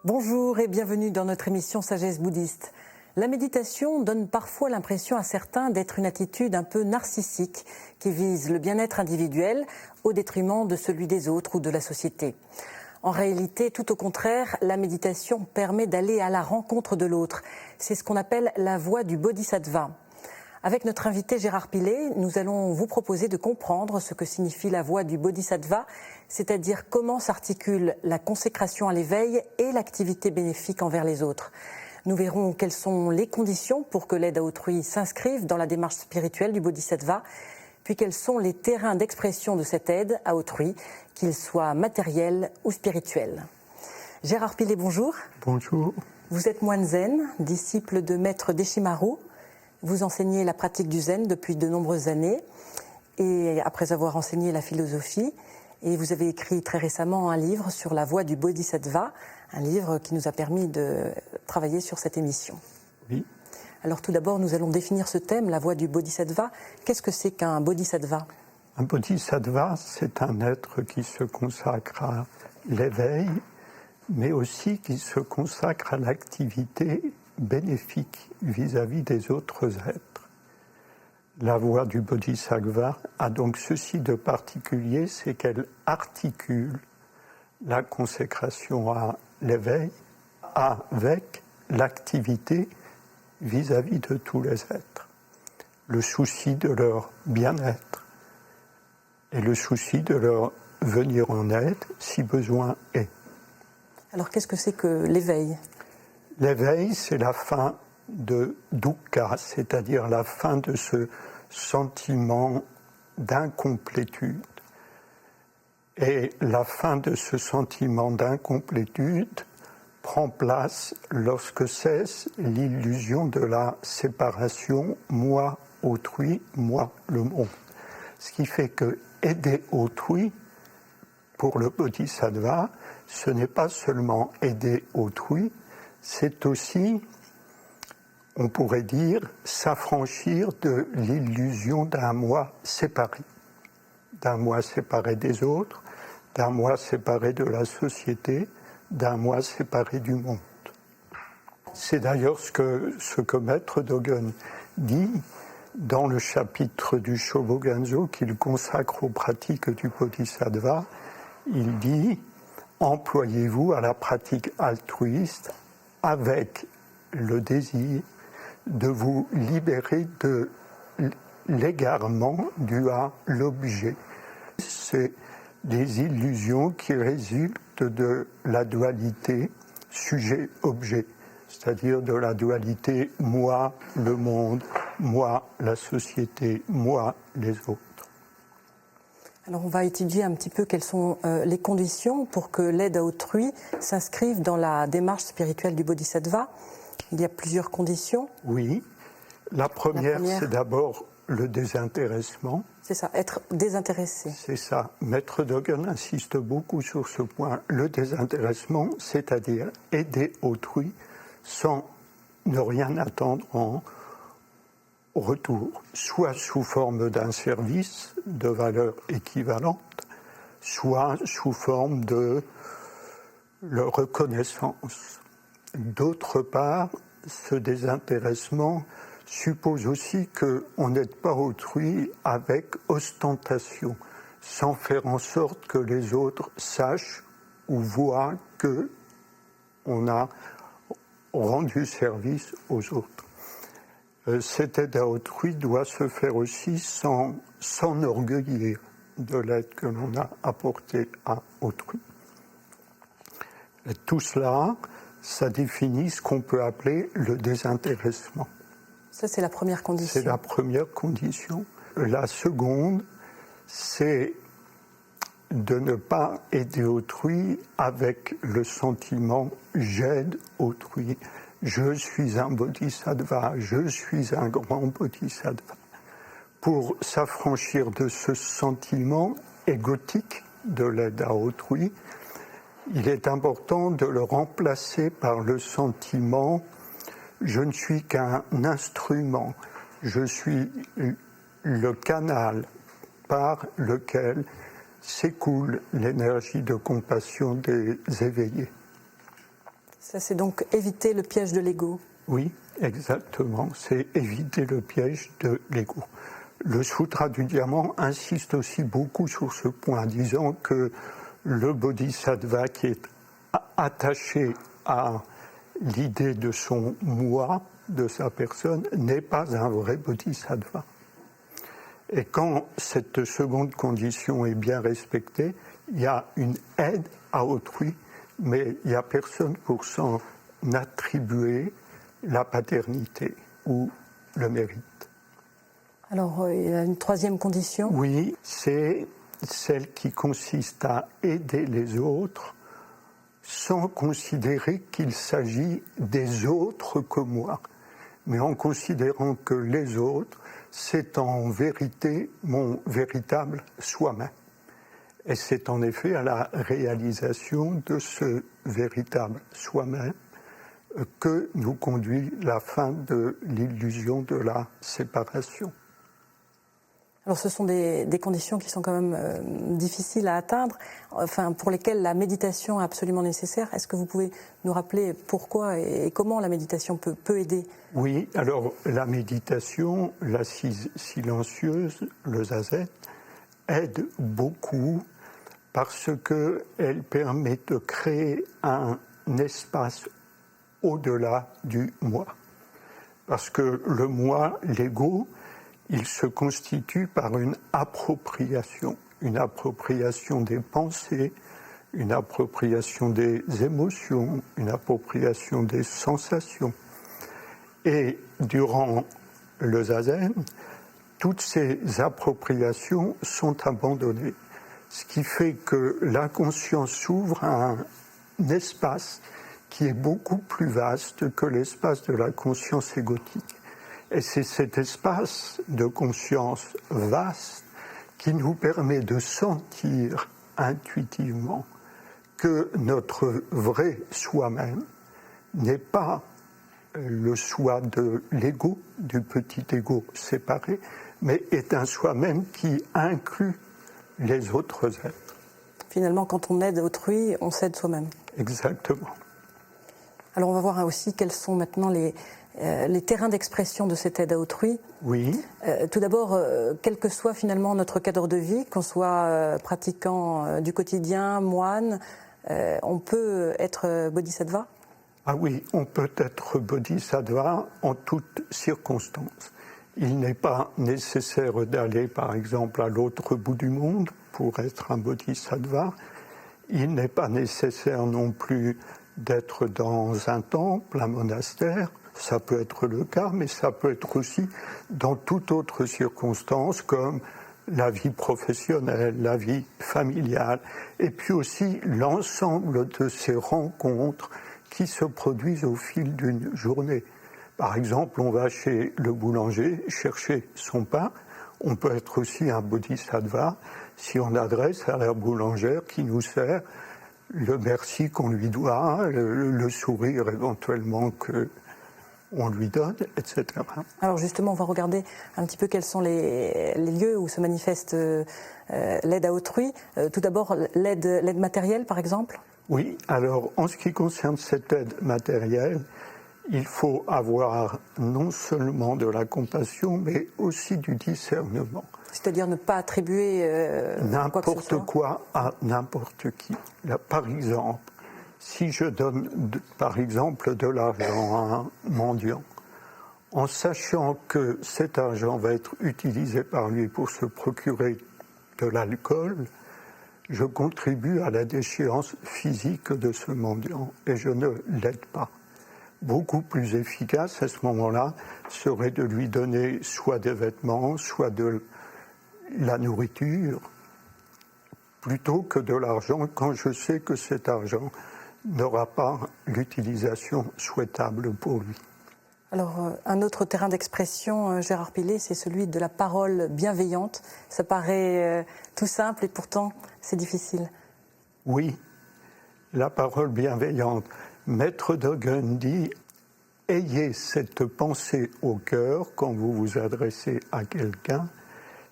Bonjour et bienvenue dans notre émission Sagesse bouddhiste. La méditation donne parfois l'impression à certains d'être une attitude un peu narcissique qui vise le bien-être individuel au détriment de celui des autres ou de la société. En réalité, tout au contraire, la méditation permet d'aller à la rencontre de l'autre. C'est ce qu'on appelle la voie du bodhisattva. Avec notre invité Gérard Pillet, nous allons vous proposer de comprendre ce que signifie la voie du bodhisattva, c'est-à-dire comment s'articule la consécration à l'éveil et l'activité bénéfique envers les autres. Nous verrons quelles sont les conditions pour que l'aide à autrui s'inscrive dans la démarche spirituelle du bodhisattva, puis quels sont les terrains d'expression de cette aide à autrui, qu'ils soient matériels ou spirituels. Gérard Pillet, bonjour. Bonjour. Vous êtes moine zen, disciple de maître Deshimaru. Vous enseignez la pratique du zen depuis de nombreuses années, et après avoir enseigné la philosophie, et vous avez écrit très récemment un livre sur la voie du bodhisattva, un livre qui nous a permis de travailler sur cette émission. Oui. Alors tout d'abord, nous allons définir ce thème, la voie du bodhisattva. Qu'est-ce que c'est qu'un bodhisattva ? Un bodhisattva, c'est un être qui se consacre à l'éveil, mais aussi qui se consacre à l'activité bénéfique vis-à-vis des autres êtres. La voie du bodhisattva a donc ceci de particulier, c'est qu'elle articule la consécration à l'éveil avec l'activité vis-à-vis de tous les êtres. Le souci de leur bien-être et le souci de leur venir en aide si besoin est. Alors qu'est-ce que c'est que l'éveil ? L'éveil, c'est la fin de dukkha, c'est-à-dire la fin de ce sentiment d'incomplétude. Et la fin de ce sentiment d'incomplétude prend place lorsque cesse l'illusion de la séparation moi-autrui, moi-le monde. Ce qui fait que aider autrui, pour le bodhisattva, ce n'est pas seulement aider autrui, c'est aussi, on pourrait dire, s'affranchir de l'illusion d'un moi séparé des autres, d'un moi séparé de la société, d'un moi séparé du monde. C'est d'ailleurs ce que Maître Dogen dit dans le chapitre du Shobogenzo qu'il consacre aux pratiques du bodhisattva. Il dit « Employez-vous à la pratique altruiste avec le désir de vous libérer de l'égarement dû à l'objet. » C'est des illusions qui résultent de la dualité sujet-objet, c'est-à-dire de la dualité moi, le monde, moi, la société, moi, les autres. Alors on va étudier un petit peu quelles sont les conditions pour que l'aide à autrui s'inscrive dans la démarche spirituelle du bodhisattva. Il y a plusieurs conditions. Oui. La première, c'est d'abord le désintéressement. C'est ça, être désintéressé. C'est ça. Maître Dogen insiste beaucoup sur ce point. Le désintéressement, c'est-à-dire aider autrui sans ne rien attendre en retour, soit sous forme d'un service de valeur équivalente, soit sous forme de leur reconnaissance. D'autre part, ce désintéressement suppose aussi qu'on n'aide pas autrui avec ostentation, sans faire en sorte que les autres sachent ou voient qu'on a rendu service aux autres. Cette aide à autrui doit se faire aussi sans s'enorgueillir de l'aide que l'on a apportée à autrui. Et tout cela, ça définit ce qu'on peut appeler le désintéressement. Ça, c'est la première condition. C'est la première condition. La seconde, c'est de ne pas aider autrui avec le sentiment « j'aide autrui ». Je suis un bodhisattva, je suis un grand bodhisattva. Pour s'affranchir de ce sentiment égotique de l'aide à autrui, il est important de le remplacer par le sentiment « je ne suis qu'un instrument, je suis le canal par lequel s'écoule l'énergie de compassion des éveillés. Ça, c'est donc éviter le piège de l'ego. Oui, exactement, c'est éviter le piège de l'ego. Le Sutra du Diamant insiste aussi beaucoup sur ce point, disant que le bodhisattva qui est attaché à l'idée de son moi, de sa personne, n'est pas un vrai bodhisattva. Et quand cette seconde condition est bien respectée, il y a une aide à autrui, mais il n'y a personne pour s'en attribuer la paternité ou le mérite. Alors, il y a une troisième condition. Oui, c'est celle qui consiste à aider les autres sans considérer qu'il s'agit des autres que moi, mais en considérant que les autres, c'est en vérité mon véritable soi-même. Et c'est en effet à la réalisation de ce véritable soi-même que nous conduit la fin de l'illusion de la séparation. Alors ce sont des conditions qui sont quand même difficiles à atteindre, enfin, pour lesquelles la méditation est absolument nécessaire. Est-ce que vous pouvez nous rappeler pourquoi et comment la méditation peut aider ? Oui, alors la méditation, l'assise silencieuse, le zazen, aide beaucoup parce qu'elle permet de créer un espace au-delà du moi. Parce que le moi, l'ego, il se constitue par une appropriation des pensées, une appropriation des émotions, une appropriation des sensations. Et durant le zazen, toutes ces appropriations sont abandonnées, ce qui fait que la conscience s'ouvre à un espace qui est beaucoup plus vaste que l'espace de la conscience égotique. Et c'est cet espace de conscience vaste qui nous permet de sentir intuitivement que notre vrai soi-même n'est pas le soi de l'ego, du petit ego séparé, mais est un soi-même qui inclut les autres êtres. Finalement, quand on aide autrui, on s'aide soi-même. Exactement. Alors on va voir aussi quels sont maintenant les terrains d'expression de cette aide à autrui. Oui. Tout d'abord, quel que soit finalement notre cadre de vie, qu'on soit pratiquant du quotidien, moine, on peut être bodhisattva ? Ah oui, on peut être bodhisattva en toutes circonstances. Il n'est pas nécessaire d'aller, par exemple, à l'autre bout du monde pour être un bodhisattva. Il n'est pas nécessaire non plus d'être dans un temple, un monastère. Ça peut être le cas, mais ça peut être aussi dans toute autre circonstance, comme la vie professionnelle, la vie familiale, et puis aussi l'ensemble de ces rencontres qui se produisent au fil d'une journée. Par exemple, on va chez le boulanger chercher son pain. On peut être aussi un bodhisattva si on adresse à la boulangère qui nous sert le merci qu'on lui doit, le sourire éventuellement qu'on lui donne, etc. Alors justement, on va regarder un petit peu quels sont les lieux où se manifeste l'aide à autrui. Tout d'abord, l'aide matérielle, par exemple. Oui, alors en ce qui concerne cette aide matérielle, il faut avoir non seulement de la compassion, mais aussi du discernement. C'est-à-dire ne pas attribuer n'importe quoi à n'importe qui. Là, par exemple, si je donne par exemple de l'argent à un mendiant, en sachant que cet argent va être utilisé par lui pour se procurer de l'alcool, je contribue à la déchéance physique de ce mendiant et je ne l'aide pas. Beaucoup plus efficace à ce moment-là serait de lui donner soit des vêtements, soit de la nourriture, plutôt que de l'argent quand je sais que cet argent n'aura pas l'utilisation souhaitable pour lui. Alors, un autre terrain d'expression, Gérard Pillet, c'est celui de la parole bienveillante. Ça paraît tout simple et pourtant c'est difficile. Oui, la parole bienveillante. Maître Dogen dit « Ayez cette pensée au cœur quand vous vous adressez à quelqu'un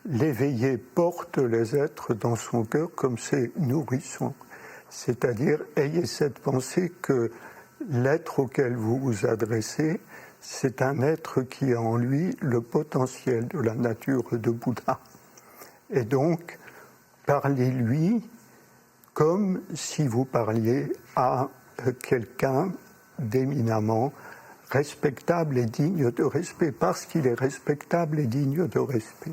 l'éveillé porte les êtres dans son cœur comme ses nourrissons. C'est-à-dire, ayez cette pensée que l'être auquel vous vous adressez, c'est un être qui a en lui le potentiel de la nature de Bouddha. Et donc, parlez-lui comme si vous parliez à quelqu'un d'éminemment respectable et digne de respect, parce qu'il est respectable et digne de respect.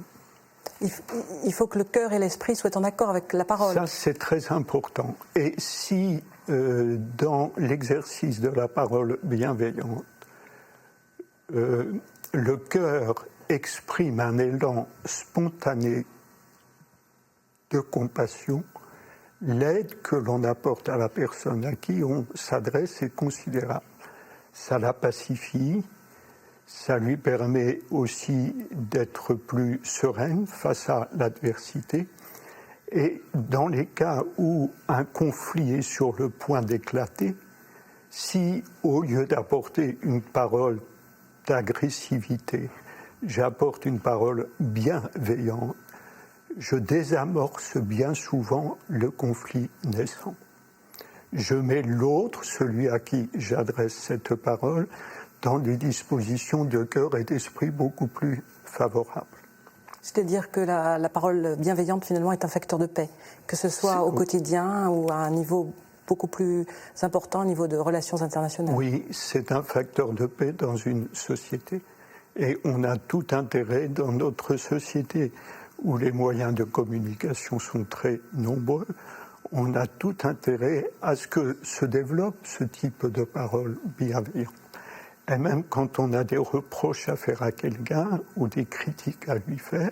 Il faut que le cœur et l'esprit soient en accord avec la parole. Ça, c'est très important. Et si, dans l'exercice de la parole bienveillante, le cœur exprime un élan spontané de compassion, l'aide que l'on apporte à la personne à qui on s'adresse est considérable. Ça la pacifie, ça lui permet aussi d'être plus sereine face à l'adversité. Et dans les cas où un conflit est sur le point d'éclater, si au lieu d'apporter une parole d'agressivité, j'apporte une parole bienveillante, je désamorce bien souvent le conflit naissant. Je mets l'autre, celui à qui j'adresse cette parole, dans des dispositions de cœur et d'esprit beaucoup plus favorables. C'est-à-dire que la parole bienveillante, finalement, est un facteur de paix, que ce soit au quotidien ou à un niveau beaucoup plus important, au niveau de relations internationales. Oui, c'est un facteur de paix dans une société. Et on a tout intérêt dans notre société, où les moyens de communication sont très nombreux, on a tout intérêt à ce que se développe ce type de parole bienveillante. Et même quand on a des reproches à faire à quelqu'un ou des critiques à lui faire,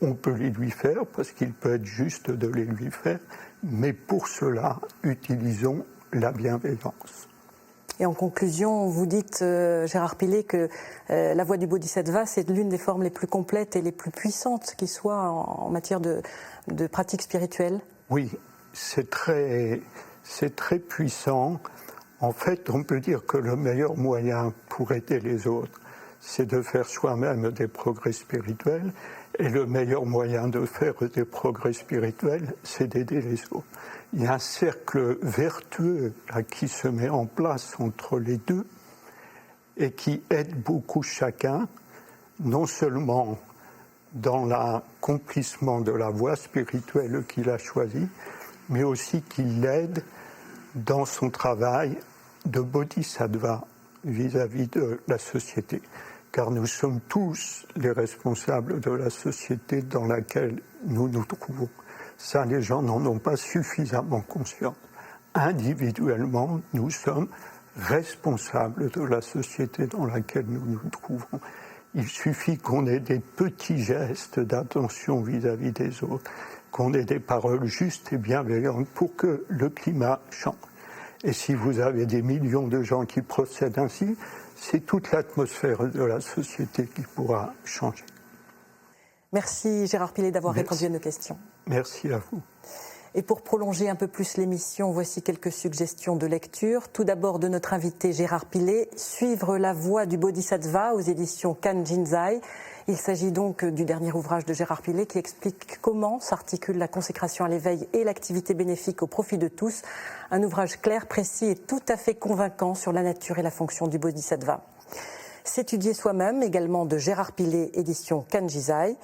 on peut les lui faire parce qu'il peut être juste de les lui faire, mais pour cela, utilisons la bienveillance. Et en conclusion, vous dites, Gérard Pilet, que la voie du Bodhisattva, c'est l'une des formes les plus complètes et les plus puissantes qui soient en matière de pratique spirituelle. Oui, c'est très puissant. En fait, on peut dire que le meilleur moyen pour aider les autres, c'est de faire soi-même des progrès spirituels. Et le meilleur moyen de faire des progrès spirituels, c'est d'aider les autres. Il y a un cercle vertueux qui se met en place entre les deux et qui aide beaucoup chacun, non seulement dans l'accomplissement de la voie spirituelle qu'il a choisie, mais aussi qui l'aide dans son travail de bodhisattva vis-à-vis de la société. Car nous sommes tous les responsables de la société dans laquelle nous nous trouvons. Ça, les gens n'en ont pas suffisamment conscience. Individuellement, nous sommes responsables de la société dans laquelle nous nous trouvons. Il suffit qu'on ait des petits gestes d'attention vis-à-vis des autres, qu'on ait des paroles justes et bienveillantes pour que le climat change. Et si vous avez des millions de gens qui procèdent ainsi, c'est toute l'atmosphère de la société qui pourra changer. Merci Gérard Pilet d'avoir répondu à nos questions. Merci à vous. Et pour prolonger un peu plus l'émission, voici quelques suggestions de lecture. Tout d'abord de notre invité Gérard Pilet, Suivre la voie du Bodhisattva aux éditions Kanjinzai. Il s'agit donc du dernier ouvrage de Gérard Pilet qui explique comment s'articule la consécration à l'éveil et l'activité bénéfique au profit de tous. Un ouvrage clair, précis et tout à fait convaincant sur la nature et la fonction du Bodhisattva. S'étudier soi-même, également de Gérard Pilet, édition Kanjinzai.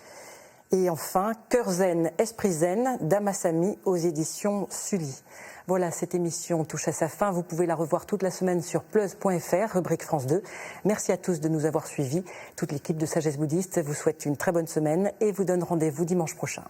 Et enfin, Cœur zen, esprit zen, d'Amasami aux éditions Sully. Voilà, cette émission touche à sa fin. Vous pouvez la revoir toute la semaine sur plus.fr, rubrique France 2. Merci à tous de nous avoir suivis. Toute l'équipe de Sagesse Bouddhiste vous souhaite une très bonne semaine et vous donne rendez-vous dimanche prochain.